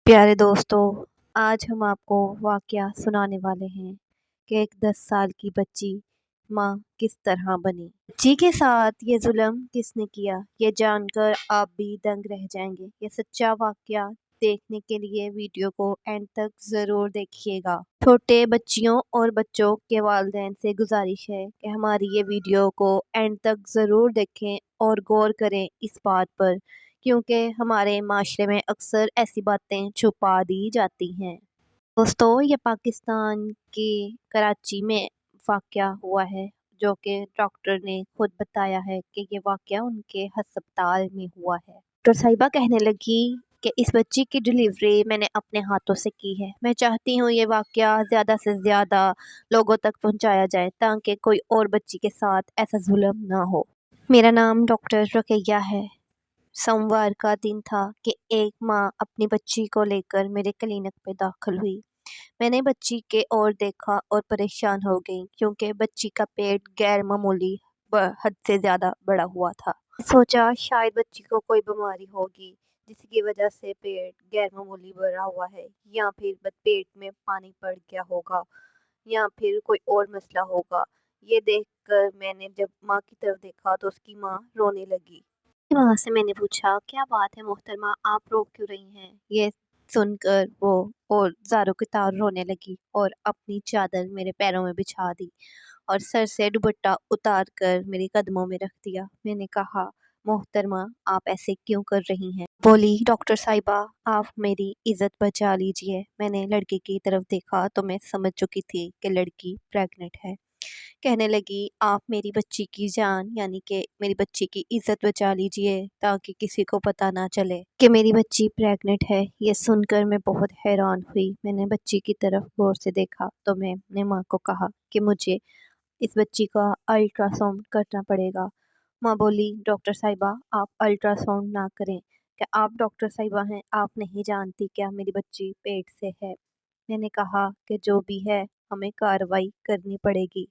پیارے دوستو، آج ہم آپ کو واقعہ سنانے والے ہیں کہ ایک 10 سال کی بچی ماں کس طرح بنی۔ بچی کے ساتھ یہ ظلم کس نے کیا، یہ جان کر آپ بھی دنگ رہ جائیں گے۔ یہ سچا واقعہ دیکھنے کے لیے ویڈیو کو اینڈ تک ضرور دیکھیے گا۔ چھوٹے بچیوں اور بچوں کے والدین سے گزارش ہے کہ ہماری یہ ویڈیو کو اینڈ تک ضرور دیکھیں اور غور کریں اس بات پر، کیونکہ ہمارے معاشرے میں اکثر ایسی باتیں چھپا دی جاتی ہیں۔ دوستو، یہ پاکستان کے کراچی میں واقعہ ہوا ہے، جو کہ ڈاکٹر نے خود بتایا ہے کہ یہ واقعہ ان کے ہسپتال میں ہوا ہے۔ ڈاکٹر صاحبہ کہنے لگی کہ اس بچی کی ڈلیوری میں نے اپنے ہاتھوں سے کی ہے۔ میں چاہتی ہوں یہ واقعہ زیادہ سے زیادہ لوگوں تک پہنچایا جائے تاکہ کوئی اور بچی کے ساتھ ایسا ظلم نہ ہو۔ میرا نام ڈاکٹر رقیہ ہے۔ سوموار کا دن تھا کہ ایک ماں اپنی بچی کو لے کر میرے کلینک پہ داخل ہوئی۔ میں نے بچی کے اور دیکھا اور پریشان ہو گئی، کیونکہ بچی کا پیٹ غیر معمولی حد سے زیادہ بڑا ہوا تھا۔ سوچا شاید بچی کو کوئی بیماری ہوگی جس کی وجہ سے پیٹ غیر معمولی بڑا ہوا ہے، یا پھر پیٹ میں پانی پڑ گیا ہوگا، یا پھر کوئی اور مسئلہ ہوگا۔ یہ دیکھ کر میں نے جب ماں کی طرف دیکھا تو اس کی ماں رونے لگی۔ وہاں سے میں نے پوچھا، کیا بات ہے محترمہ، آپ رو کیوں رہی ہیں؟ یہ سن کر وہ اور زاروں کی طرح رونے لگی اور اپنی چادر میرے پیروں میں بچھا دی اور سر سے دوپٹہ اتار کر میری قدموں میں رکھ دیا۔ میں نے کہا، محترمہ آپ ایسے کیوں کر رہی ہیں؟ بولی، ڈاکٹر صاحبہ آپ میری عزت بچا لیجئے۔ میں نے لڑکی کی طرف دیکھا تو میں سمجھ چکی تھی کہ لڑکی پریگننٹ ہے۔ کہنے لگی، آپ میری بچی کی جان یعنی کہ میری بچی کی عزت بچا لیجئے تاکہ کسی کو پتہ نہ چلے کہ میری بچی پریگننٹ ہے۔ یہ سن کر میں بہت حیران ہوئی۔ میں نے بچی کی طرف غور سے دیکھا تو میں نے ماں کو کہا کہ مجھے اس بچی کا الٹرا ساؤنڈ کرنا پڑے گا۔ ماں بولی، ڈاکٹر صاحبہ آپ الٹرا ساؤنڈ نہ کریں۔ کیا آپ ڈاکٹر صاحبہ ہیں؟ آپ نہیں جانتی کیا میری بچی پیٹ سے ہے؟ میں نے کہا کہ جو بھی ہے ہمیں کارروائی کرنی پڑے گی۔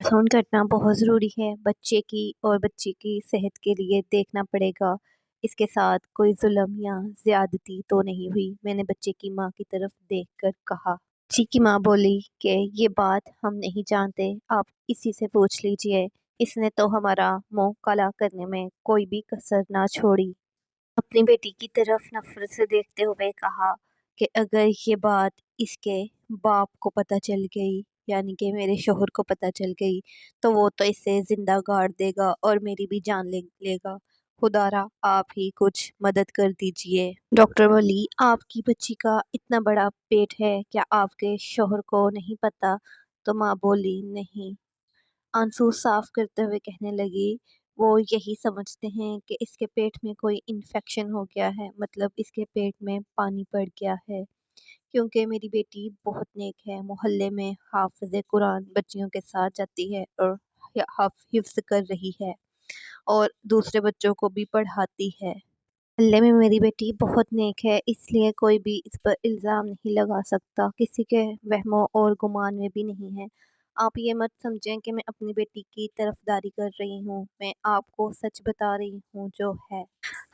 ساؤنڈ کرنا بہت ضروری ہے، بچے کی اور بچی کی صحت کے لیے دیکھنا پڑے گا اس کے ساتھ کوئی ظلم یا زیادتی تو نہیں ہوئی۔ میں نے بچے کی ماں کی طرف دیکھ کر کہا۔ بچی کی ماں بولی کہ یہ بات ہم نہیں جانتے، آپ اسی سے پوچھ لیجئے، اس نے تو ہمارا منہ کالا کرنے میں کوئی بھی کسر نہ چھوڑی۔ اپنی بیٹی کی طرف نفرت سے دیکھتے ہوئے کہا کہ اگر یہ بات اس کے باپ کو پتہ چل گئی یعنی کہ میرے شوہر کو پتہ چل گئی تو وہ تو اسے زندہ گاڑ دے گا اور میری بھی جان لے گا۔ خدا را آپ ہی کچھ مدد کر دیجئے۔ ڈاکٹر بولی، آپ کی بچی کا اتنا بڑا پیٹ ہے، کیا آپ کے شوہر کو نہیں پتہ؟ تو ماں بولی، نہیں۔ آنسو صاف کرتے ہوئے کہنے لگی، وہ یہی سمجھتے ہیں کہ اس کے پیٹ میں کوئی انفیکشن ہو گیا ہے، مطلب اس کے پیٹ میں پانی پڑ گیا ہے، کیونکہ میری بیٹی بہت نیک ہے، محلے میں حافظ قرآن بچیوں کے ساتھ جاتی ہے اور حفظ کر رہی ہے اور دوسرے بچوں کو بھی پڑھاتی ہے۔ محلے میں میری بیٹی بہت نیک ہے، اس لیے کوئی بھی اس پر الزام نہیں لگا سکتا، کسی کے وہم اور گمان میں بھی نہیں ہے۔ آپ یہ مت سمجھیں کہ میں اپنی بیٹی کی طرفداری کر رہی ہوں، میں آپ کو سچ بتا رہی ہوں جو ہے۔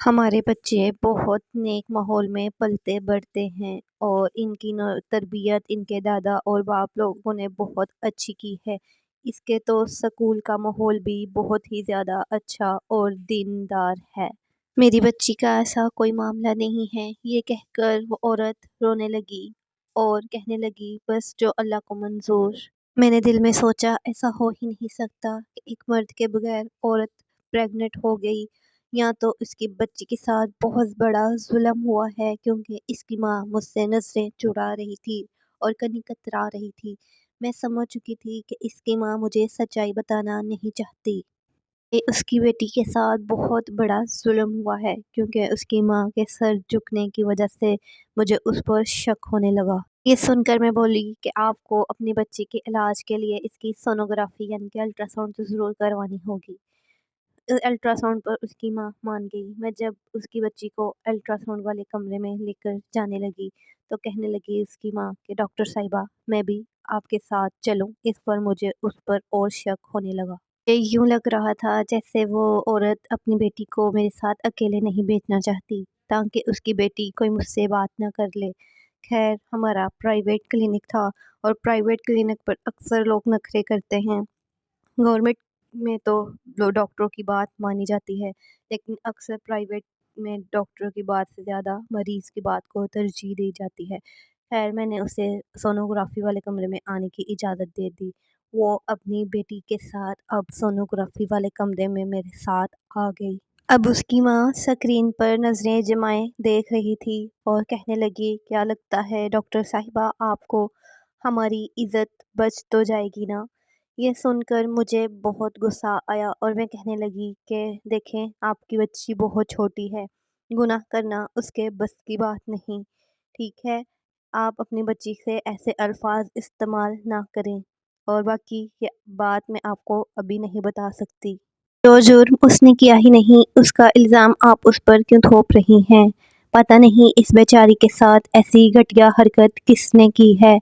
ہمارے بچے بہت نیک ماحول میں پلتے بڑھتے ہیں اور ان کی تربیت ان کے دادا اور باپ لوگوں نے بہت اچھی کی ہے۔ اس کے تو سکول کا ماحول بھی بہت ہی زیادہ اچھا اور دیندار ہے۔ میری بچی کا ایسا کوئی معاملہ نہیں ہے۔ یہ کہہ کر وہ عورت رونے لگی اور کہنے لگی، بس جو اللہ کو منظور۔ میں نے دل میں سوچا، ایسا ہو ہی نہیں سکتا کہ ایک مرد کے بغیر عورت پریگننٹ ہو گئی، یا تو اس کی بچی کے ساتھ بہت بڑا ظلم ہوا ہے، کیونکہ اس کی ماں مجھ سے نظریں چڑا رہی تھی اور کنی کترا رہی تھی۔ میں سمجھ چکی تھی کہ اس کی ماں مجھے سچائی بتانا نہیں چاہتی۔ اس کی بیٹی کے ساتھ بہت بڑا ظلم ہوا ہے، کیونکہ اس کی ماں کے سر جھکنے کی وجہ سے مجھے اس پر شک ہونے لگا۔ یہ سن کر میں بولی کہ آپ کو اپنی بچی کے علاج کے لیے اس کی سونوگرافی یعنی کہ الٹرا ساؤنڈ تو ضرور کروانی ہوگی۔ الٹرا ساؤنڈ پر اس کی ماں مان گئی۔ میں جب اس کی بچی کو الٹرا ساؤنڈ والے کمرے میں لے کر جانے لگی تو کہنے لگی اس کی ماں کہ ڈاکٹر صاحبہ میں بھی آپ کے ساتھ چلوں، اس پر مجھے اس پر اور شک ہونے لگا۔ یہ یوں لگ رہا تھا جیسے وہ عورت اپنی بیٹی کو میرے ساتھ اکیلے نہیں بھیجنا چاہتی۔ تاکہ اس کی بیٹی کوئی مجھ سے بات نہ کر لے۔ خیر ہمارا پرائیویٹ کلینک تھا اور پرائیویٹ کلینک پر اکثر لوگ نخرے کرتے ہیں۔ گورنمنٹ میں تو ڈاکٹروں کی بات مانی جاتی ہے، لیکن اکثر پرائیویٹ میں ڈاکٹروں کی بات سے زیادہ مریض کی بات کو ترجیح دی جاتی ہے۔ خیر میں نے اسے سونوگرافی والے کمرے میں آنے کی اجازت دے دی۔ وہ اپنی بیٹی کے ساتھ اب سونوگرافی والے کمرے میں میرے ساتھ آ گئی۔ اب اس کی ماں اسکرین پر نظریں جمائے دیکھ رہی تھی اور کہنے لگی، کیا لگتا ہے ڈاکٹر صاحبہ آپ کو ہماری عزت بچ تو جائے گی نا؟ یہ سن کر مجھے بہت غصہ آیا اور میں کہنے لگی کہ دیکھیں آپ کی بچی بہت چھوٹی ہے، گناہ کرنا اس کے بس کی بات نہیں، ٹھیک ہے؟ آپ اپنی بچی سے ایسے الفاظ استعمال نہ کریں، اور باقی یہ بات میں آپ کو ابھی نہیں بتا سکتی۔ جو جرم اس نے کیا ہی نہیں، اس کا الزام آپ اس پر کیوں تھوپ رہی ہیں؟ پتہ نہیں اس بیچاری کے ساتھ ایسی گھٹیا حرکت کس نے کی ہے۔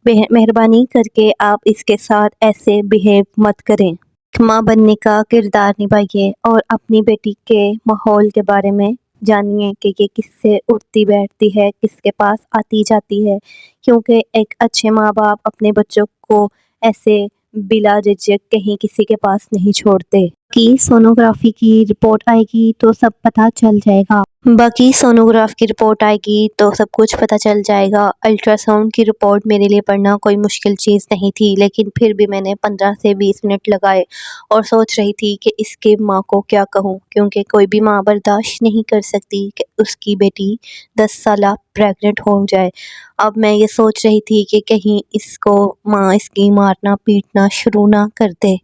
مہربانی کر کے آپ اس کے ساتھ ایسے بہیو مت کریں۔ ایک ماں بننے کا کردار نبھائیے اور اپنی بیٹی کے ماحول کے بارے میں جانیے کہ یہ کس سے اٹھتی بیٹھتی ہے، کس کے پاس آتی جاتی ہے، کیونکہ ایک اچھے ماں باپ اپنے بچوں کو ایسے بلا جھجک کہیں کسی کے پاس نہیں چھوڑتے۔ کی سونوگرافی کی رپورٹ آئے گی تو سب پتہ چل جائے گا۔ باقی سونوگراف کی رپورٹ آئے گی تو سب کچھ پتہ چل جائے گا۔ الٹرا ساؤنڈ کی رپورٹ میرے لیے پڑھنا کوئی مشکل چیز نہیں تھی، لیکن پھر بھی میں نے 15 سے 20 منٹ لگائے اور سوچ رہی تھی کہ اس کی ماں کو کیا کہوں، کیونکہ کوئی بھی ماں برداشت نہیں کر سکتی کہ اس کی بیٹی 10 سالہ پریگننٹ ہو جائے۔ اب میں یہ سوچ رہی تھی کہ کہیں اس کو ماں اس کی مارنا پیٹنا شروع نہ کر دے۔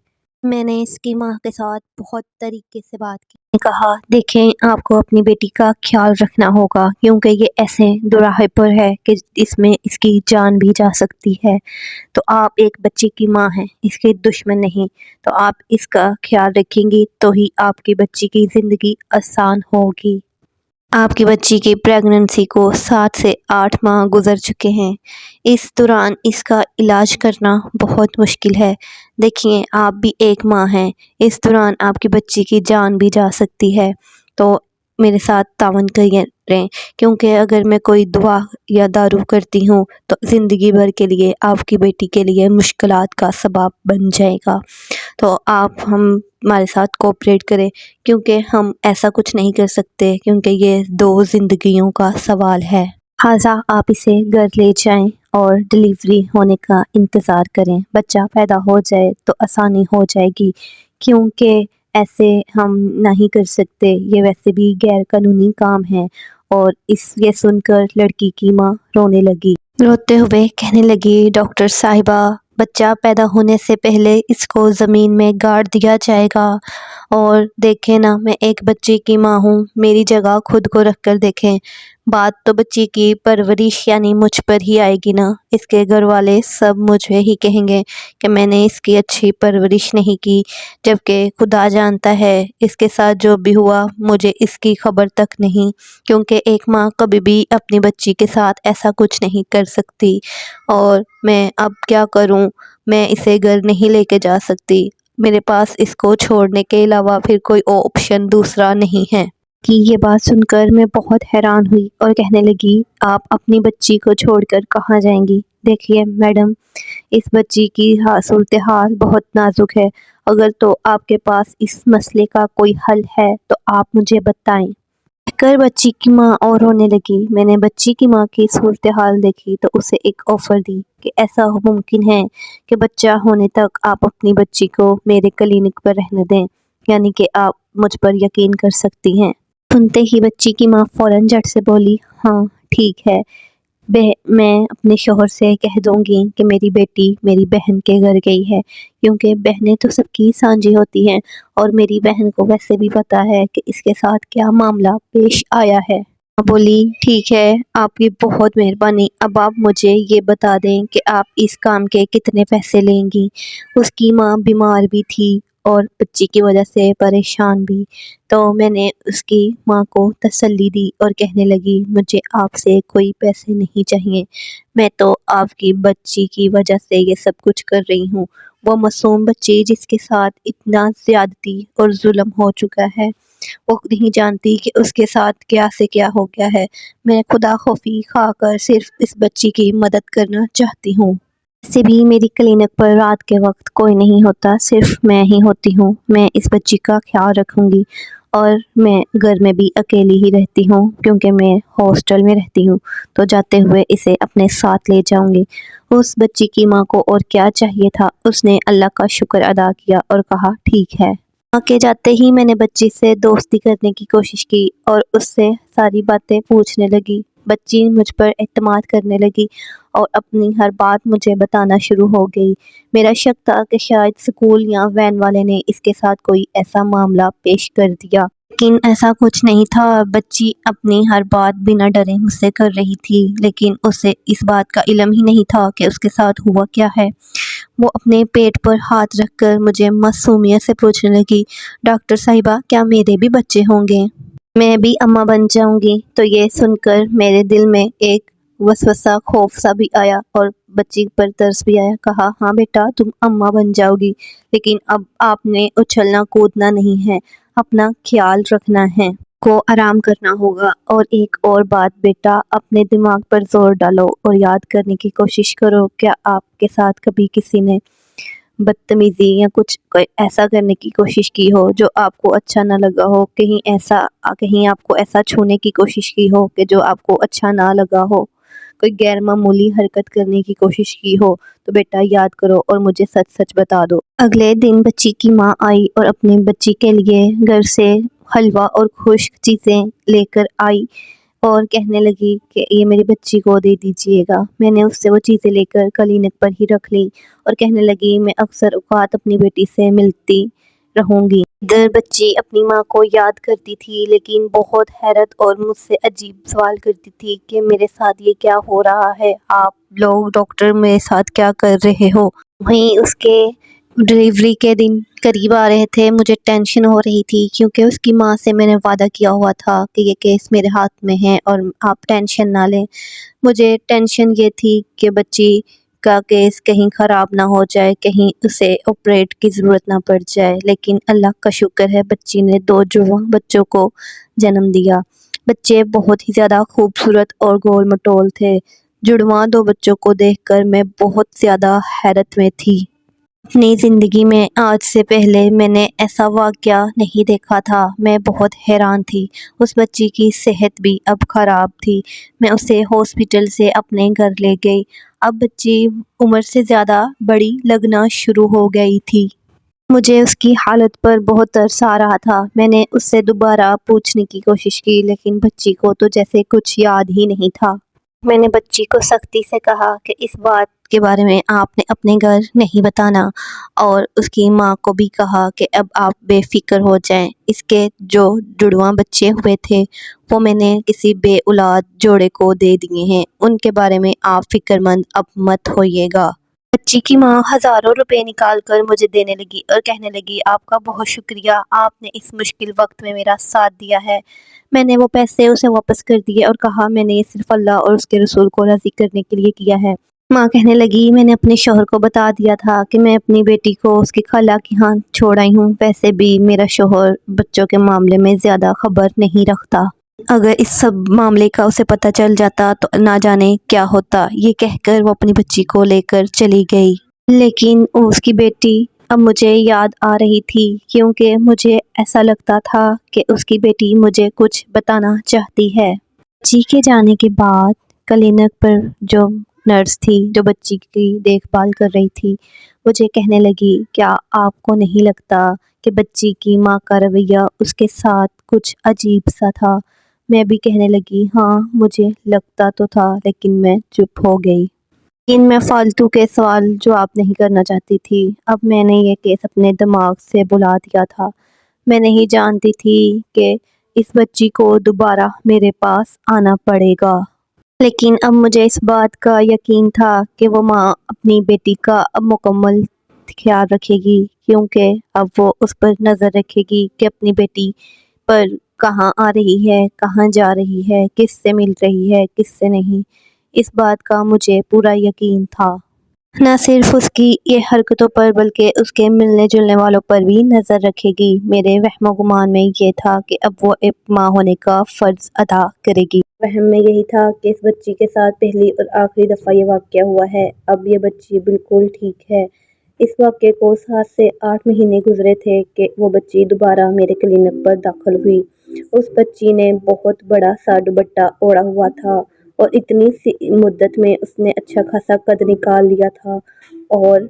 میں نے اس کی ماں کے ساتھ بہت طریقے سے بات کی۔ میں نے کہا، دیکھیں آپ کو اپنی بیٹی کا خیال رکھنا ہوگا، کیونکہ یہ ایسے دوراہے پر ہے کہ اس میں اس کی جان بھی جا سکتی ہے، تو آپ ایک بچی کی ماں ہیں، اس کے دشمن نہیں، تو آپ اس کا خیال رکھیں گی تو ہی آپ کی بچی کی زندگی آسان ہوگی۔ آپ کی بچی کی پریگننسی کو 7 سے 8 ماہ گزر چکے ہیں۔ اس دوران اس کا علاج کرنا بہت مشکل ہے۔ دیکھیے آپ بھی ایک ماں ہیں، اس دوران آپ کی بچی کی جان بھی جا سکتی ہے، تو میرے ساتھ تعاون کریں، کیونکہ اگر میں کوئی دوا یا دارو کرتی ہوں تو زندگی بھر کے لیے آپ کی بیٹی کے لیے مشکلات کا سبب بن جائے گا، تو آپ ہمارے ساتھ کوآپریٹ کریں، کیونکہ ہم ایسا کچھ نہیں کر سکتے، کیونکہ یہ 2 زندگیوں کا سوال ہے۔ لہٰذا آپ اسے گھر لے جائیں اور ڈلیوری ہونے کا انتظار کریں۔ بچہ پیدا ہو جائے تو آسانی ہو جائے گی، کیونکہ ایسے ہم نہیں کر سکتے، یہ ویسے بھی غیر قانونی کام ہے۔ اور یہ سن کر لڑکی کی ماں رونے لگی۔ روتے ہوئے کہنے لگی، ڈاکٹر صاحبہ بچہ پیدا ہونے سے پہلے اس کو زمین میں گاڑ دیا جائے گا، اور دیکھیں نا میں ایک بچے کی ماں ہوں، میری جگہ خود کو رکھ کر دیکھیں، بات تو بچی کی پرورش یعنی مجھ پر ہی آئے گی نا، اس کے گھر والے سب مجھے ہی کہیں گے کہ میں نے اس کی اچھی پرورش نہیں کی، جبکہ خدا جانتا ہے اس کے ساتھ جو بھی ہوا مجھے اس کی خبر تک نہیں، کیونکہ ایک ماں کبھی بھی اپنی بچی کے ساتھ ایسا کچھ نہیں کر سکتی۔ اور میں اب کیا کروں، میں اسے گھر نہیں لے کے جا سکتی، میرے پاس اس کو چھوڑنے کے علاوہ پھر کوئی آپشن دوسرا نہیں ہے۔ کہ یہ بات سن کر میں بہت حیران ہوئی اور کہنے لگی، آپ اپنی بچی کو چھوڑ کر کہاں جائیں گی؟ دیکھیے میڈم، اس بچی کی صورتحال بہت نازک ہے، اگر تو آپ کے پاس اس مسئلے کا کوئی حل ہے تو آپ مجھے بتائیں۔ کہہ کر بچی کی ماں اور رونے لگی۔ میں نے بچی کی ماں کی صورتحال دیکھی تو اسے ایک آفر دی کہ ایسا ممکن ہے کہ بچہ ہونے تک آپ اپنی بچی کو میرے کلینک پر رہنے دیں، یعنی کہ آپ مجھ پر یقین کر سکتی ہیں۔ سنتے ہی بچی کی ماں فوراً جھٹ سے بولی، ہاں ٹھیک ہے، میں اپنے شوہر سے کہہ دوں گی کہ میری بیٹی میری بہن کے گھر گئی ہے، کیونکہ بہنیں تو سب کی سانجھی ہوتی ہیں، اور میری بہن کو ویسے بھی پتہ ہے کہ اس کے ساتھ کیا معاملہ پیش آیا ہے۔ ماں بولی، ٹھیک ہے، آپ کی بہت مہربانی، اب آپ مجھے یہ بتا دیں کہ آپ اس کام کے کتنے پیسے لیں گی۔ اس کی ماں بیمار بھی تھی اور بچی کی وجہ سے پریشان بھی، تو میں نے اس کی ماں کو تسلی دی اور کہنے لگی، مجھے آپ سے کوئی پیسے نہیں چاہیے، میں تو آپ کی بچی کی وجہ سے یہ سب کچھ کر رہی ہوں، وہ معصوم بچی جس کے ساتھ اتنا زیادتی اور ظلم ہو چکا ہے، وہ نہیں جانتی کہ اس کے ساتھ کیا سے کیا ہو گیا ہے۔ میں خدا خوفی کھا کر صرف اس بچی کی مدد کرنا چاہتی ہوں۔ ویسے بھی میری کلینک پر رات کے وقت کوئی نہیں ہوتا، صرف میں ہی ہوتی ہوں۔ میں اس بچی کا خیال رکھوں گی، اور میں گھر میں بھی اکیلی ہی رہتی ہوں کیونکہ میں ہاسٹل میں رہتی ہوں، تو جاتے ہوئے اسے اپنے ساتھ لے جاؤں گی۔ اس بچی کی ماں کو اور کیا چاہیے تھا، اس نے اللہ کا شکر ادا کیا اور کہا ٹھیک ہے۔ ماں کے جاتے ہی میں نے بچی سے دوستی کرنے کی کوشش کی اور اس سے ساری باتیں پوچھنے لگی۔ بچی مجھ پر اعتماد کرنے لگی اور اپنی ہر بات مجھے بتانا شروع ہو گئی۔ میرا شک تھا کہ شاید اسکول یا وین والے نے اس کے ساتھ کوئی ایسا معاملہ پیش کر دیا، لیکن ایسا کچھ نہیں تھا۔ بچی اپنی ہر بات بنا ڈرے مجھ سے کر رہی تھی، لیکن اسے اس بات کا علم ہی نہیں تھا کہ اس کے ساتھ ہوا کیا ہے۔ وہ اپنے پیٹ پر ہاتھ رکھ کر مجھے معصومیت سے پوچھنے لگی، ڈاکٹر صاحبہ کیا میرے بھی بچے ہوں گے؟ میں بھی اماں بن جاؤں گی؟ تو یہ سن کر میرے دل میں ایک وسوسہ، خوف سا بھی آیا اور بچی پر ترس بھی آیا۔ کہا ہاں بیٹا تم اماں بن جاؤ گی، لیکن اب آپ نے اچھلنا کودنا نہیں ہے، اپنا خیال رکھنا ہے، کو آرام کرنا ہوگا۔ اور ایک اور بات بیٹا، اپنے دماغ پر زور ڈالو اور یاد کرنے کی کوشش کرو، کیا آپ کے ساتھ کبھی کسی نے بدتمیزی یا کوئی ایسا کرنے کی کوشش کی ہو جو آپ کو اچھا نہ لگا ہو؟ کہیں آپ کو ایسا چھونے کی کوشش کی ہو کہ جو آپ کو اچھا نہ لگا ہو؟ کوئی غیر معمولی حرکت کرنے کی کوشش کی ہو تو بیٹا یاد کرو اور مجھے سچ سچ بتا دو۔ اگلے دن بچی کی ماں آئی اور اپنی بچی کے لیے گھر سے حلوہ اور خشک چیزیں لے کر آئی اور کہنے لگی کہ یہ میری بچی کو دے دیجیے گا۔ میں نے اس سے وہ چیزیں لے کر کلینک پر ہی رکھ لی اور کہنے لگی میں اکثر اوقات اپنی بیٹی سے ملتی رہوں گی۔ ادھر بچی اپنی ماں کو یاد کرتی تھی، لیکن بہت حیرت اور مجھ سے عجیب سوال کرتی تھی کہ میرے ساتھ یہ کیا ہو رہا ہے، آپ لوگ ڈاکٹر میرے ساتھ کیا کر رہے ہو؟ وہیں اس کے ڈلیوری کے دن قریب آ رہے تھے، مجھے ٹینشن ہو رہی تھی کیونکہ اس کی ماں سے میں نے وعدہ کیا ہوا تھا کہ یہ کیس میرے ہاتھ میں ہے اور آپ ٹینشن نہ لیں۔ مجھے ٹینشن یہ تھی کہ بچی کا کیس کہیں خراب نہ ہو جائے، کہیں اسے آپریٹ کی ضرورت نہ پڑ جائے، لیکن اللہ کا شکر ہے بچی نے 2 جڑواں بچوں کو جنم دیا۔ بچے بہت ہی زیادہ خوبصورت اور گول مٹول تھے۔ جڑواں 2 بچوں کو دیکھ کر میں بہت زیادہ حیرت میں تھی۔ اپنی زندگی میں آج سے پہلے میں نے ایسا واقعہ نہیں دیکھا تھا۔ میں بہت حیران تھی۔ اس بچی کی صحت بھی اب خراب تھی۔ میں اسے ہاسپٹل سے اپنے گھر لے گئی۔ اب بچی عمر سے زیادہ بڑی لگنا شروع ہو گئی تھی۔ مجھے اس کی حالت پر بہت ترس آ رہا تھا۔ میں نے اس سے دوبارہ پوچھنے کی کوشش کی، لیکن بچی کو تو جیسے کچھ یاد ہی نہیں تھا۔ میں نے بچی کو سختی سے کہا کہ اس بات کے بارے میں آپ نے اپنے گھر نہیں بتانا، اور اس کی ماں کو بھی کہا کہ اب آپ بے فکر ہو جائیں۔ اس کے جو جڑواں بچے ہوئے تھے وہ میں نے کسی بے اولاد جوڑے کو دے دیے ہیں، ان کے بارے میں آپ فکر مند اب مت ہوئیے گا۔ بچی کی ماں ہزاروں روپے نکال کر مجھے دینے لگی اور کہنے لگی آپ کا بہت شکریہ، آپ نے اس مشکل وقت میں میرا ساتھ دیا ہے۔ میں نے وہ پیسے اسے واپس کر دیے اور کہا میں نے یہ صرف اللہ اور اس کے رسول کو راضی کرنے کے لیے کیا ہے۔ ماں کہنے لگی میں نے اپنے شوہر کو بتا دیا تھا کہ میں اپنی بیٹی کو اس کی خالہ کے ہاں چھوڑ آئی ہوں، ویسے بھی میرا شوہر بچوں کے معاملے میں زیادہ خبر نہیں رکھتا، اگر اس سب معاملے کا اسے پتہ چل جاتا تو نہ جانے کیا ہوتا۔ یہ کہہ کر وہ اپنی بچی کو لے کر چلی گئی، لیکن اس کی بیٹی اب مجھے یاد آ رہی تھی کیونکہ مجھے ایسا لگتا تھا کہ اس کی بیٹی مجھے کچھ بتانا چاہتی ہے۔ بچی کے جانے کے بعد کلینک پر جو نرس تھی جو بچی کی دیکھ بھال کر رہی تھی مجھے کہنے لگی کیا آپ کو نہیں لگتا کہ بچی کی ماں کا رویہ اس کے ساتھ کچھ عجیب سا تھا؟ میں بھی کہنے لگی ہاں مجھے لگتا تو تھا، لیکن میں چپ ہو گئی۔ لیکن میں فالتو کے سوال جواب نہیں کرنا چاہتی تھی۔ اب میں نے یہ کیس اپنے دماغ سے بھلا دیا تھا۔ میں نہیں جانتی تھی کہ اس بچی کو دوبارہ میرے پاس آنا پڑے گا، لیکن اب مجھے اس بات کا یقین تھا کہ وہ ماں اپنی بیٹی کا اب مکمل خیال رکھے گی، کیونکہ اب وہ اس پر نظر رکھے گی کہ اپنی بیٹی پر کہاں آ رہی ہے، کہاں جا رہی ہے، کس سے مل رہی ہے، کس سے نہیں۔ اس بات کا مجھے پورا یقین تھا۔ نہ صرف اس کی یہ حرکتوں پر بلکہ اس کے ملنے جلنے والوں پر بھی نظر رکھے گی۔ میرے وہم و گمان میں یہ تھا کہ اب وہ ایک ماں ہونے کا فرض ادا کرے گی۔ وہم میں یہی تھا کہ اس بچی کے ساتھ پہلی اور آخری دفعہ یہ واقعہ ہوا ہے۔ اب یہ بچی بالکل ٹھیک ہے۔ اس واقعے کو 7 سے 8 مہینے گزرے تھے کہ وہ بچی دوبارہ میرے کلینک پر داخل ہوئی۔ اس بچی نے بہت بڑا سا دوپٹہ اوڑھا ہوا تھا اور اتنی سی مدت میں اس نے اچھا خاصا قد نکال لیا تھا اور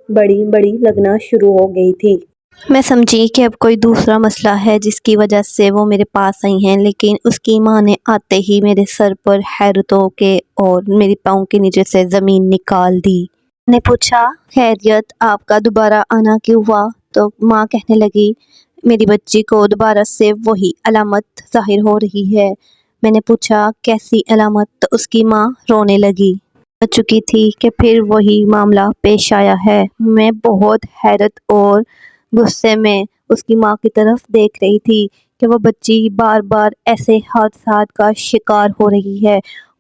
بڑی بڑی لگنا شروع ہو گئی تھی۔ میں سمجھی کہ اب کوئی دوسرا مسئلہ ہے جس کی وجہ سے وہ میرے پاس آئی ہیں، لیکن اس کی ماں نے آتے ہی میرے سر پر حیرتوں کے اور میری پاؤں کے نیچے سے زمین نکال دی۔ میں نے پوچھا، خیریت، آپ کا دوبارہ آنا کیوں ہوا؟ تو ماں کہنے لگی، میری بچی کو دوبارہ سے وہی علامت ظاہر ہو رہی ہے۔ میں نے پوچھا، کیسی علامت؟ تو اس کی ماں رونے لگی۔ سمجھ چکی تھی کہ پھر وہی معاملہ پیش آیا ہے۔ میں بہت حیرت اور غصے میں اس کی ماں کی طرف دیکھ رہی تھی کہ وہ بچی بار بار ایسے حادثات کا شکار ہو رہی ہے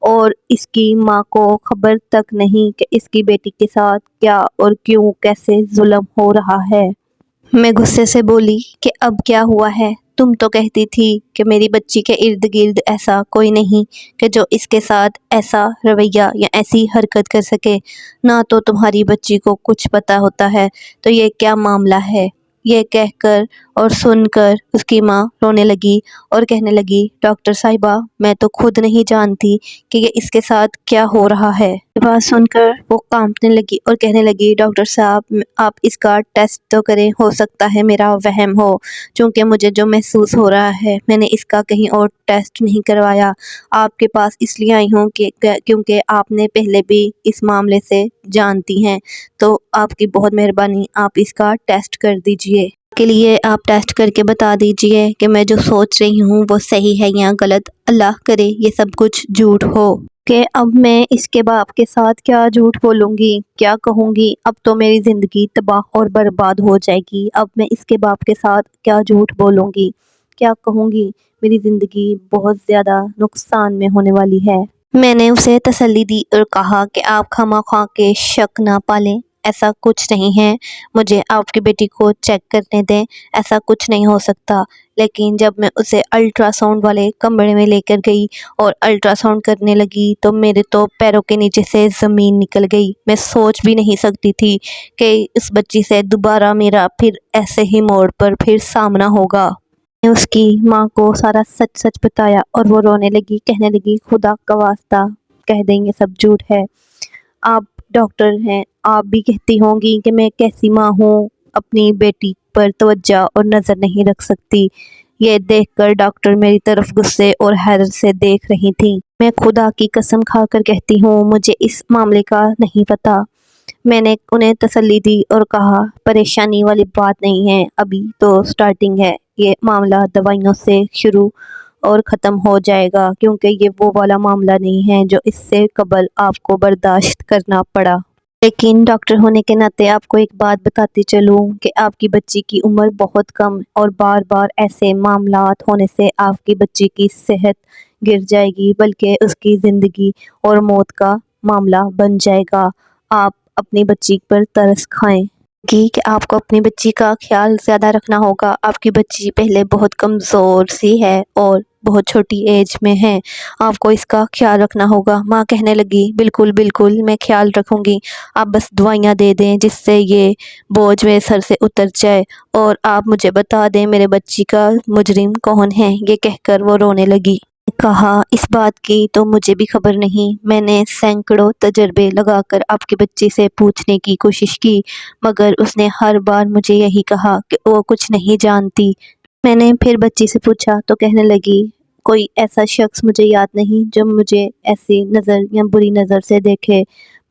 اور اس کی ماں کو خبر تک نہیں کہ اس کی بیٹی کے ساتھ کیا اور کیوں کیسے ظلم ہو رہا ہے۔ میں غصے سے بولی کہ اب کیا ہوا ہے؟ تم تو کہتی تھی کہ میری بچی کے ارد گرد ایسا کوئی نہیں کہ جو اس کے ساتھ ایسا رویہ یا ایسی حرکت کر سکے۔ نہ تو تمہاری بچی کو کچھ پتہ ہوتا ہے، تو یہ کیا معاملہ ہے؟ یہ کہہ کر اور سن کر اس کی ماں رونے لگی اور کہنے لگی، ڈاکٹر صاحبہ، میں تو خود نہیں جانتی کہ یہ اس کے ساتھ کیا ہو رہا ہے۔ یہ بات سن کر وہ کانپنے لگی اور کہنے لگی، ڈاکٹر صاحب، آپ اس کا ٹیسٹ تو کریں، ہو سکتا ہے میرا وہم ہو، چونکہ مجھے جو محسوس ہو رہا ہے میں نے اس کا کہیں اور ٹیسٹ نہیں کروایا۔ آپ کے پاس اس لیے آئی ہوں کہ کیونکہ آپ نے پہلے بھی اس معاملے سے جانتی ہیں، تو آپ کی بہت مہربانی، آپ اس کا ٹیسٹ کر دیجئے۔ کے لیے آپ ٹیسٹ کر کے بتا دیجئے کہ میں جو سوچ رہی ہوں وہ صحیح ہے یا غلط۔ اللہ کرے یہ سب کچھ جھوٹ ہو، کہ اب میں اس کے باپ کے ساتھ کیا جھوٹ بولوں گی، کیا کہوں گی؟ اب تو میری زندگی تباہ اور برباد ہو جائے گی۔ اب میں اس کے باپ کے ساتھ کیا جھوٹ بولوں گی، کیا کہوں گی؟ میری زندگی بہت زیادہ نقصان میں ہونے والی ہے۔ میں نے اسے تسلی دی اور کہا کہ آپ خواہ خواہ کے شک نہ پالیں، ایسا کچھ نہیں ہے، مجھے آپ کی بیٹی کو چیک کرنے دیں، ایسا کچھ نہیں ہو سکتا۔ لیکن جب میں اسے الٹرا ساؤنڈ والے کمرے میں لے کر گئی اور الٹرا ساؤنڈ کرنے لگی تو میرے تو پیروں کے نیچے سے زمین نکل گئی۔ میں سوچ بھی نہیں سکتی تھی کہ اس بچی سے دوبارہ میرا پھر ایسے ہی موڑ پر پھر سامنا ہوگا۔ میں اس کی ماں کو سارا سچ سچ بتایا اور وہ رونے لگی، کہنے لگی، خدا کا واسطہ کہہ دیں یہ سب جھوٹ ہے۔ آپ ڈاکٹر ہیں، آپ بھی کہتی ہوں گی کہ میں کیسی ماں ہوں، اپنی بیٹی پر توجہ اور نظر نہیں رکھ سکتی۔ یہ دیکھ کر ڈاکٹر میری طرف غصے اور حیرت سے دیکھ رہی تھیں۔ میں خدا کی قسم کھا کر کہتی ہوں، مجھے اس معاملے کا نہیں پتہ۔ میں نے انہیں تسلی دی اور کہا، پریشانی والی بات نہیں ہے، ابھی تو سٹارٹنگ ہے، یہ معاملہ دوائیوں سے شروع اور ختم ہو جائے گا، کیونکہ یہ وہ والا معاملہ نہیں ہے جو اس سے قبل آپ کو برداشت کرنا پڑا۔ لیکن ڈاکٹر ہونے کے ناطے آپ کو ایک بات بتاتی چلوں کہ آپ کی بچی کی عمر بہت کم اور بار بار ایسے معاملات ہونے سے آپ کی بچی کی صحت گر جائے گی، بلکہ اس کی زندگی اور موت کا معاملہ بن جائے گا۔ آپ اپنی بچی پر ترس کھائیں کہ آپ کو اپنی بچی کا خیال زیادہ رکھنا ہوگا۔ آپ کی بچی پہلے بہت کمزور سی ہے اور بہت چھوٹی ایج میں ہے، آپ کو اس کا خیال رکھنا ہوگا۔ ماں کہنے لگی، بالکل بالکل میں خیال رکھوں گی، آپ بس دوائیاں دے دیں جس سے یہ بوجھ میرے سر سے اتر جائے، اور آپ مجھے بتا دیں میرے بچی کا مجرم کون ہے۔ یہ کہہ کر وہ رونے لگی۔ کہا، اس بات کی تو مجھے بھی خبر نہیں، میں نے سینکڑوں تجربے لگا کر آپ کی بچی سے پوچھنے کی کوشش کی، مگر اس نے ہر بار مجھے یہی کہا کہ وہ کچھ نہیں جانتی۔ میں نے پھر بچی سے پوچھا تو کہنے لگی، کوئی ایسا شخص مجھے یاد نہیں جو مجھے ایسی نظر یا بری نظر سے دیکھے،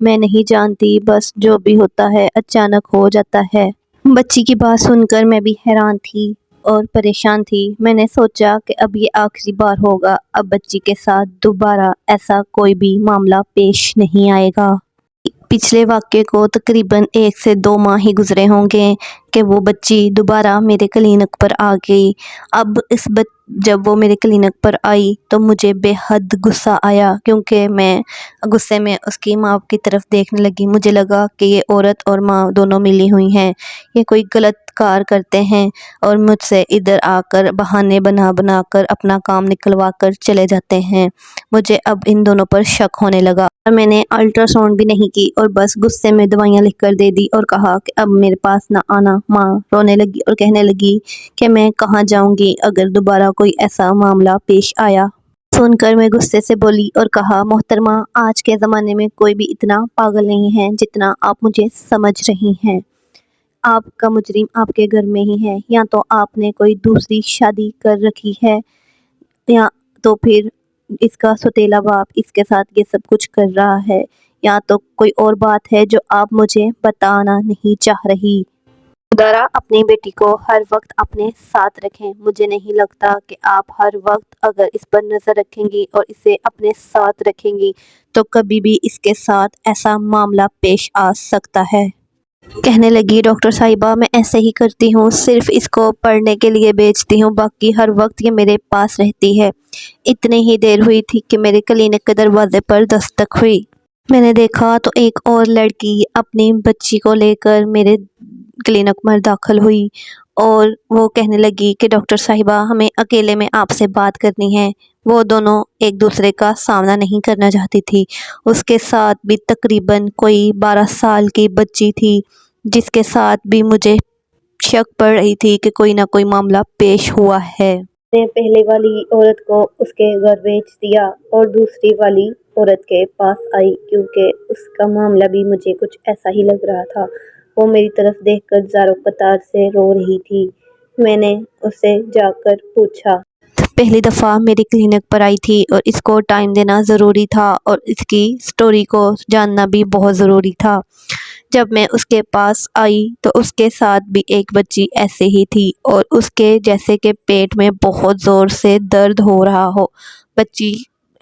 میں نہیں جانتی، بس جو بھی ہوتا ہے اچانک ہو جاتا ہے۔ بچی کی بات سن کر میں بھی حیران تھی اور پریشان تھی۔ میں نے سوچا کہ اب یہ آخری بار ہوگا، اب بچی کے ساتھ دوبارہ ایسا کوئی بھی معاملہ پیش نہیں آئے گا۔ پچھلے واقعے کو تقریباً 1 سے 2 ماہ ہی گزرے ہوں گے کہ وہ بچی دوبارہ میرے کلینک پر آ گئی۔ اب جب وہ میرے کلینک پر آئی تو مجھے بے حد غصہ آیا، کیونکہ میں غصے میں اس کی ماں کی طرف دیکھنے لگی۔ مجھے لگا کہ یہ عورت اور ماں دونوں ملی ہوئی ہیں، یہ کوئی غلط کار کرتے ہیں اور مجھ سے ادھر آ کر بہانے بنا بنا کر اپنا کام نکلوا کر چلے جاتے ہیں۔ مجھے اب ان دونوں پر شک ہونے لگا اور میں نے الٹرا ساؤنڈ بھی نہیں کی اور بس غصے میں دوائیاں لکھ کر دے دی اور کہا کہ اب میرے پاس نہ آنا۔ ماں رونے لگی اور کہنے لگی کہ میں کہاں جاؤں گی اگر دوبارہ کوئی ایسا معاملہ پیش آیا۔ سن کر میں غصے سے بولی اور کہا، محترمہ، آج کے زمانے میں کوئی بھی اتنا پاگل نہیں ہے جتنا آپ مجھے سمجھ رہی ہیں۔ آپ کا مجرم آپ کے گھر میں ہی ہے، یا تو آپ نے کوئی دوسری شادی کر رکھی ہے یا تو پھر اس کا سوتیلا باپ اس کے ساتھ یہ سب کچھ کر رہا ہے، یا تو کوئی اور بات ہے جو آپ مجھے بتانا نہیں چاہ رہی۔ خدارا اپنی بیٹی کو ہر وقت اپنے ساتھ رکھیں۔ مجھے نہیں لگتا کہ آپ ہر وقت اگر اس پر نظر رکھیں گی اور اسے اپنے ساتھ رکھیں گی تو کبھی بھی اس کے ساتھ ایسا معاملہ پیش آ سکتا ہے۔ کہنے لگی، ڈاکٹر صاحبہ، میں ایسے ہی کرتی ہوں، صرف اس کو پڑھنے کے لیے بھیجتی ہوں، باقی ہر وقت یہ میرے پاس رہتی ہے۔ اتنی ہی دیر ہوئی تھی کہ میرے کلینک کے دروازے پر دستک ہوئی۔ میں نے دیکھا تو ایک اور لڑکی اپنی بچی کو لے کر میرے کلینک میں داخل ہوئی اور وہ کہنے لگی کہ ڈاکٹر صاحبہ، ہمیں اکیلے میں آپ سے بات کرنی ہے۔ وہ دونوں ایک دوسرے کا سامنا نہیں کرنا چاہتی تھی۔ اس کے ساتھ بھی تقریباً کوئی 12 سال کی بچی تھی، جس کے ساتھ بھی مجھے شک پڑ رہی تھی کہ کوئی نہ کوئی معاملہ پیش ہوا ہے۔ نے پہلے والی عورت کو اس کے گھر بھیج دیا اور دوسری والی عورت کے پاس آئی، کیونکہ اس کا معاملہ بھی مجھے کچھ ایسا ہی لگ رہا تھا۔ وہ میری طرف دیکھ کر زاروں قطار سے رو رہی تھی۔ میں نے اسے جا کر پوچھا، پہلی دفعہ میری کلینک پر آئی تھی اور اس کو ٹائم دینا ضروری تھا اور اس کی سٹوری کو جاننا بھی بہت ضروری تھا۔ جب میں اس کے پاس آئی تو اس کے ساتھ بھی ایک بچی ایسے ہی تھی اور اس کے جیسے کہ پیٹ میں بہت زور سے درد ہو رہا ہو۔ بچی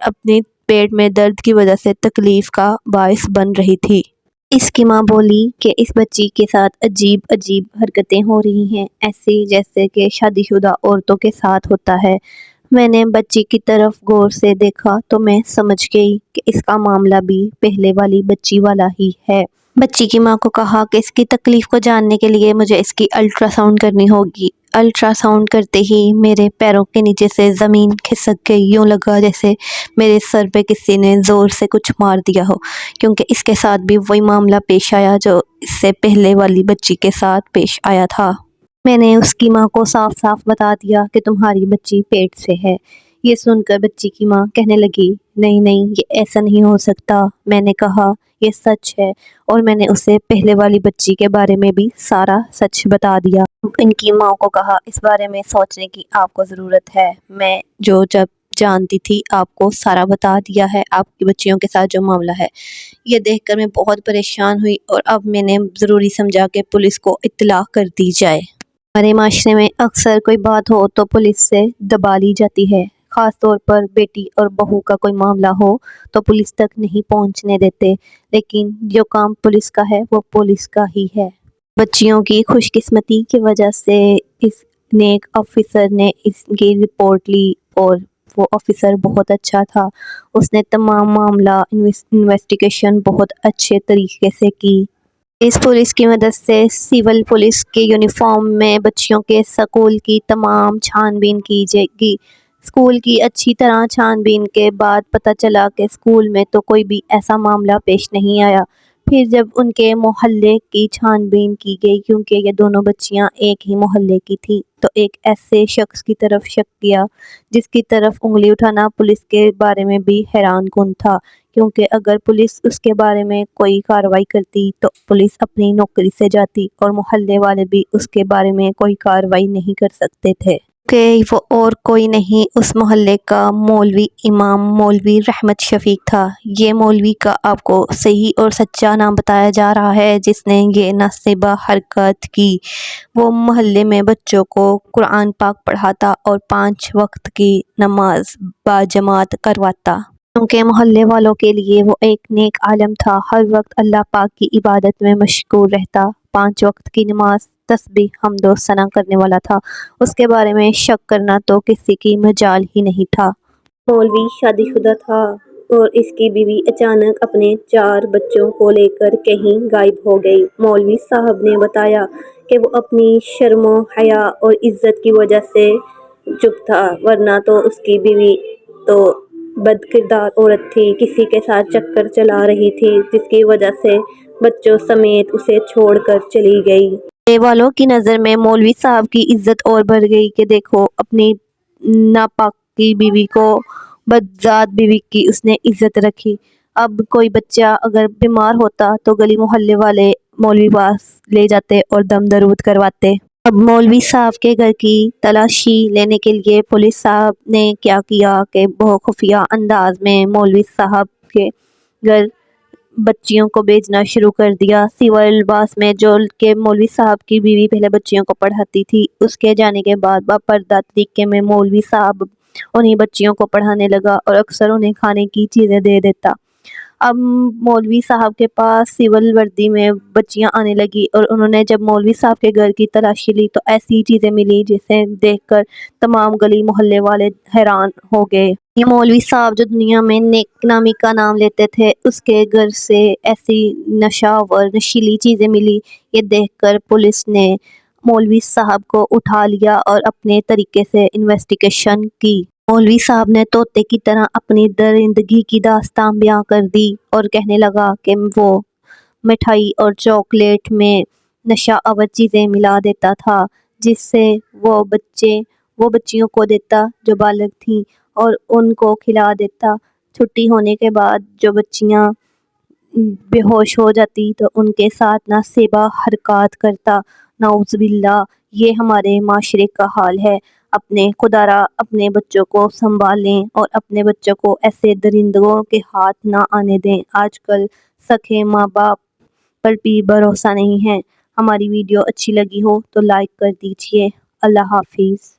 اپنے پیٹ میں درد کی وجہ سے تکلیف کا باعث بن رہی تھی۔ اس کی ماں بولی کہ اس بچی کے ساتھ عجیب عجیب حرکتیں ہو رہی ہیں، ایسے جیسے کہ شادی شدہ عورتوں کے ساتھ ہوتا ہے۔ میں نے بچی کی طرف غور سے دیکھا تو میں سمجھ گئی کہ اس کا معاملہ بھی پہلے والی بچی والا ہی ہے۔ بچی کی ماں کو کہا کہ اس کی تکلیف کو جاننے کے لیے مجھے اس کی الٹرا ساؤنڈ کرنی ہوگی۔ الٹرا ساؤنڈ کرتے ہی میرے پیروں کے نیچے سے زمین کھسک گئی، یوں لگا جیسے میرے سر پہ کسی نے زور سے کچھ مار دیا ہو، کیونکہ اس کے ساتھ بھی وہی معاملہ پیش آیا جو اس سے پہلے والی بچی کے ساتھ پیش آیا تھا۔ میں نے اس کی ماں کو صاف صاف بتا دیا کہ تمہاری بچی پیٹ سے ہے۔ یہ سن کر بچی کی ماں کہنے لگی، نہیں نہیں، یہ ایسا نہیں ہو سکتا۔ میں نے کہا، یہ سچ ہے، اور میں نے اسے پہلے والی بچی کے بارے میں بھی سارا سچ بتا دیا۔ ان کی ماں کو کہا، اس بارے میں سوچنے کی آپ کو ضرورت ہے، میں جب جانتی تھی آپ کو سارا بتا دیا ہے، آپ کی بچیوں کے ساتھ جو معاملہ ہے۔ یہ دیکھ کر میں بہت پریشان ہوئی اور اب میں نے ضروری سمجھا کہ پولیس کو اطلاع کر دی جائے۔ ہمارے معاشرے میں اکثر کوئی بات ہو تو پولیس سے دبا لی جاتی ہے، خاص طور پر بیٹی اور بہو کا کوئی معاملہ ہو تو پولیس تک نہیں پہنچنے دیتے، لیکن جو کام پولیس کا ہے وہ پولیس کا ہی ہے۔ بچیوں کی خوش قسمتی کی وجہ سے اس نیک آفیسر نے اس کی رپورٹ لی اور وہ آفیسر بہت اچھا تھا۔ اس نے تمام معاملہ انویسٹیگیشن بہت اچھے طریقے سے کی۔ اس پولیس کی مدد سے سول پولیس کے یونیفارم میں بچیوں کے سکول کی تمام چھان بین کی جائے گی۔ سکول کی اچھی طرح چھان بین کے بعد پتہ چلا کہ سکول میں تو کوئی بھی ایسا معاملہ پیش نہیں آیا۔ پھر جب ان کے محلے کی چھان بین کی گئی، کیونکہ یہ دونوں بچیاں ایک ہی محلے کی تھیں، تو ایک ایسے شخص کی طرف شک کیا جس کی طرف انگلی اٹھانا پولیس کے بارے میں بھی حیران کن تھا، کیونکہ اگر پولیس اس کے بارے میں کوئی کارروائی کرتی تو پولیس اپنی نوکری سے جاتی اور محلے والے بھی اس کے بارے میں کوئی کارروائی نہیں کر سکتے تھے، کہ وہ اور کوئی نہیں اس محلے کا مولوی امام مولوی رحمت شفیق تھا۔ یہ مولوی کا آپ کو صحیح اور سچا نام بتایا جا رہا ہے جس نے یہ ناصبہ حرکت کی۔ وہ محلے میں بچوں کو قرآن پاک پڑھاتا اور 5 وقت کی نماز باجماعت کرواتا۔ کیونکہ محلے والوں کے لیے وہ ایک نیک عالم تھا، ہر وقت اللہ پاک کی عبادت میں مشغول رہتا، 5 وقت کی نماز تسبیح حمد و ثنا کرنے والا تھا، اس کے بارے میں شک کرنا تو کسی کی مجال ہی نہیں تھا۔ مولوی شادی شدہ تھا اور اس کی بیوی اچانک اپنے 4 بچوں کو لے کر کہیں غائب ہو گئی۔ مولوی صاحب نے بتایا کہ وہ اپنی شرم و حیا اور عزت کی وجہ سے چپ تھا، ورنہ تو اس کی بیوی تو بد کردار عورت تھی، کسی کے ساتھ چکر چلا رہی تھی، جس کی وجہ سے بچوں سمیت اسے چھوڑ کر چلی گئی۔ گھر والوں کی نظر میں مولوی صاحب کی عزت اور بڑھ گئی کہ دیکھو اپنی ناپاکی بیوی کو، بدذات بیوی کی اس نے عزت رکھی۔ اب کوئی بچہ اگر بیمار ہوتا تو گلی محلے والے مولوی پاس لے جاتے اور دم درود کرواتے۔ اب مولوی صاحب کے گھر کی تلاشی لینے کے لیے پولیس صاحب نے کیا کیا کہ بہت خفیہ انداز میں مولوی صاحب کے گھر بچیوں کو بھیجنا شروع کر دیا۔ سول لباس میں جو کہ مولوی صاحب کی بیوی پہلے بچیوں کو پڑھاتی تھی، اس کے جانے کے بعد باپردہ طریقے میں مولوی صاحب انہیں بچیوں کو پڑھانے لگا اور اکثر انہیں کھانے کی چیزیں دے دیتا۔ اب مولوی صاحب کے پاس سول وردی میں بچیاں آنے لگی اور انہوں نے جب مولوی صاحب کے گھر کی تلاشی لی تو ایسی چیزیں ملی جسے دیکھ کر تمام گلی محلے والے حیران ہو گئے۔ یہ مولوی صاحب جو دنیا میں نیک نامی کا نام لیتے تھے، اس کے گھر سے ایسی نشہ اور نشیلی چیزیں ملی۔ یہ دیکھ کر پولیس نے مولوی صاحب کو اٹھا لیا اور اپنے طریقے سے انویسٹیگیشن کی۔ مولوی صاحب نے طوطے کی طرح اپنی درندگی کی داستان بیان کر دی اور کہنے لگا کہ وہ مٹھائی اور چاکلیٹ میں نشہ آور چیزیں ملا دیتا تھا، جس سے وہ بچیوں کو دیتا جو بالغ تھیں اور ان کو کھلا دیتا۔ چھٹی ہونے کے بعد جو بچیاں بے ہوش ہو جاتی تو ان کے ساتھ ناسیبا حرکات کرتا۔ نعوذ باللہ، یہ ہمارے معاشرے کا حال ہے۔ اپنے خدا را اپنے بچوں کو سنبھالیں اور اپنے بچوں کو ایسے درندوں کے ہاتھ نہ آنے دیں۔ آج کل سکے ماں باپ پر بھی بھروسہ نہیں ہے۔ ہماری ویڈیو اچھی لگی ہو تو لائک کر دیجیے۔ اللہ حافظ۔